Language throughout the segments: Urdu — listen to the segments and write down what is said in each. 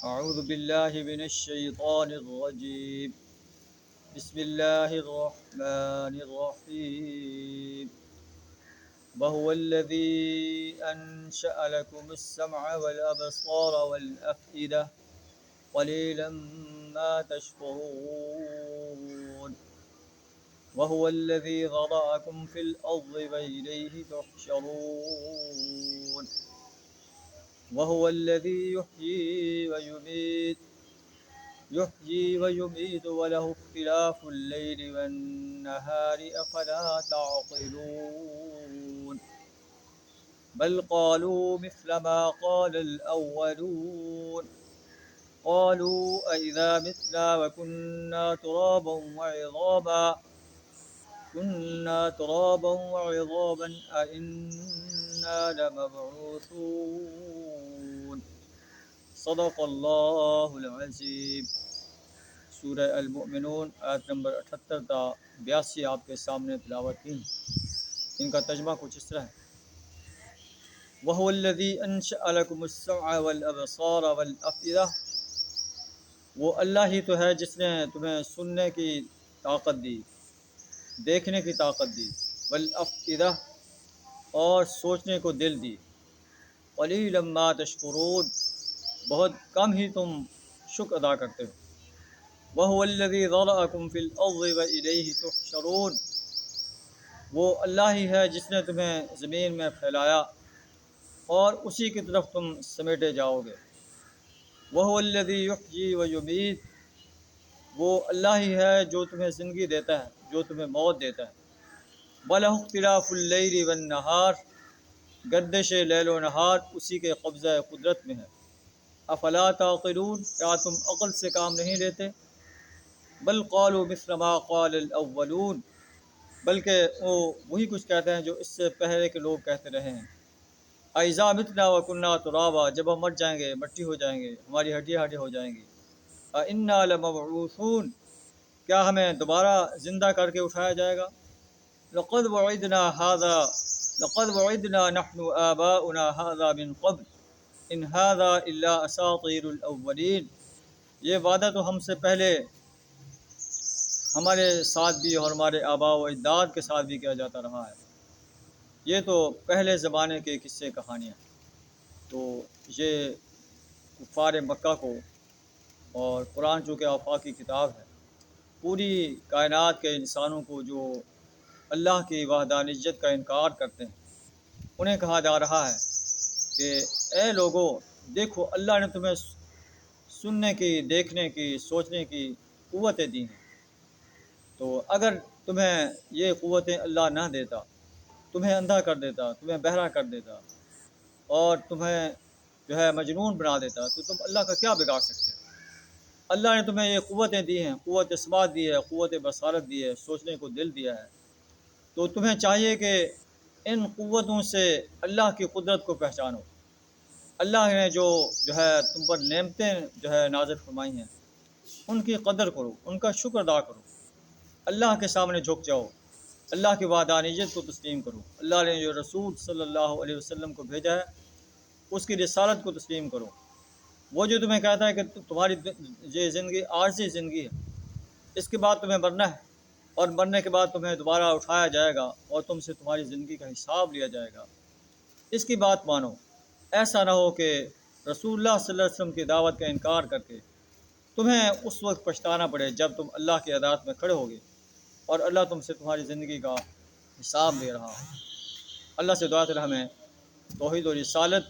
أعوذ بالله من الشيطان الرجيم. بسم الله الرحمن الرحيم. وهو الذي أنشأ لكم السمع والأبصار والأفئدة قليلا ما تشكرون. وهو الذي ذرأكم في الأرض وإليه تحشرون. وهو الذي يحيي ويميت وله اختلاف الليل والنهار أفلا تعقلون. بل قالوا مثل ما قال الأولون. قالوا أئذا متنا وكنا ترابا وعظاما أئنا لمبعوثون. صدق اللہ العظیم. سورہ المؤمنون آیت نمبر 78 تا 82 آپ کے سامنے تلاوت کی. ان کا ترجمہ کچھ اس طرح ہے: وَهُوَ الَّذِي أَنشَأَ لَكُمُ السَّمْعَ وَالْأَبْصَارَ وَالْأَفْئِدَةَ، وہ اللہ ہی تو ہے جس نے تمہیں سننے کی طاقت دی، دیکھنے کی طاقت دی، والافئدہ اور سوچنے کو دل دی. قلیلا ما تشکرون، بہت کم ہی تم شکر ادا کرتے ہو. وَهُوَ الَّذِي ذَرَأَكُمْ فِي الْأَرْضِ وَإِلَيْهِ تُحْشَرُونَ، وہ اللہ ہی ہے جس نے تمہیں زمین میں پھیلایا اور اسی کی طرف تم سمیٹے جاؤ گے. وَهُوَ الَّذِي يُحْيِي وَيُمِيتُ، وہ اللہ ہی ہے جو تمہیں زندگی دیتا ہے، جو تمہیں موت دیتا ہے. وَلَهُ اخْتِلَافُ اللَّيْلِ وَالنَّهَارِ، گردش لیل و نہار اسی کے قبضہ قدرت میں ہے. افلا تعقلون، کیا تم عقل سے کام نہیں لیتے؟ بل قالوا مثل ما قال الاولون، بلکہ وہ وہی کچھ کہتے ہیں جو اس سے پہلے کے لوگ کہتے رہے ہیں. اذا متنا وکنا ترابا، جب ہم مر جائیں گے، مٹی ہو جائیں گے، ہماری ہڈیاں ہڈی ہو جائیں گی. انا لمبعوثون، کیا ہمیں دوبارہ زندہ کر کے اٹھایا جائے گا. لقد وعدنا نحن آباؤنا هذا من قبل ان هذا الا اساطیر الاولین، یہ وعدہ تو ہم سے پہلے ہمارے ساتھ بھی اور ہمارے آباء و اجداد کے ساتھ بھی کیا جاتا رہا ہے. یہ تو پہلے زمانے کے قصے کہانیاں. تو یہ کفار مکہ کو، اور قرآن چونکہ آفاقی کتاب ہے، پوری کائنات کے انسانوں کو جو اللہ کی وحدانیت کا انکار کرتے ہیں انہیں کہا جا رہا ہے کہ اے لوگوں، دیکھو اللہ نے تمہیں سننے کی، دیکھنے کی، سوچنے کی قوتیں دی ہیں. تو اگر تمہیں یہ قوتیں اللہ نہ دیتا، تمہیں اندھا کر دیتا، تمہیں بہرا کر دیتا اور تمہیں جو ہے مجنون بنا دیتا، تو تم اللہ کا کیا بگاڑ سکتے؟ اللہ نے تمہیں یہ قوتیں دی ہیں، قوت سماعت دی ہے، قوت بصارت دی ہے، سوچنے کو دل دیا ہے. تو تمہیں چاہیے کہ ان قوتوں سے اللہ کی قدرت کو پہچانو. اللہ نے جو ہے تم پر نعمتیں جو ہے نازل فرمائی ہیں، ان کی قدر کرو، ان کا شکر ادا کرو. اللہ کے سامنے جھک جاؤ، اللہ کی وحدانیت کو تسلیم کرو. اللہ نے جو رسول صلی اللہ علیہ وسلم کو بھیجا ہے اس کی رسالت کو تسلیم کرو. وہ جو تمہیں کہتا ہے کہ تمہاری یہ زندگی عارضی زندگی ہے، اس کے بعد تمہیں مرنا ہے اور مرنے کے بعد تمہیں دوبارہ اٹھایا جائے گا اور تم سے تمہاری زندگی کا حساب لیا جائے گا، اس کی بات مانو. ایسا نہ ہو کہ رسول اللہ صلی اللہ علیہ وسلم کی دعوت کا انکار کر کے تمہیں اس وقت پچھتانا پڑے جب تم اللہ کی عدالت میں کھڑے ہوگے اور اللہ تم سے تمہاری زندگی کا حساب لے رہا ہو. اللہ سے دعا کریں ہمیں توحید و رسالت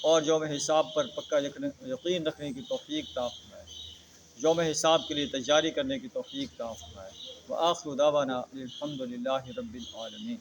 اور یوم حساب پر پکا یقین رکھنے کی توفیق عطا فرمائے، یوم حساب کے لیے تیاری کرنے کی توفیق عطا فرمائے. وآخر دعوانا الحمد للہ رب العالمین.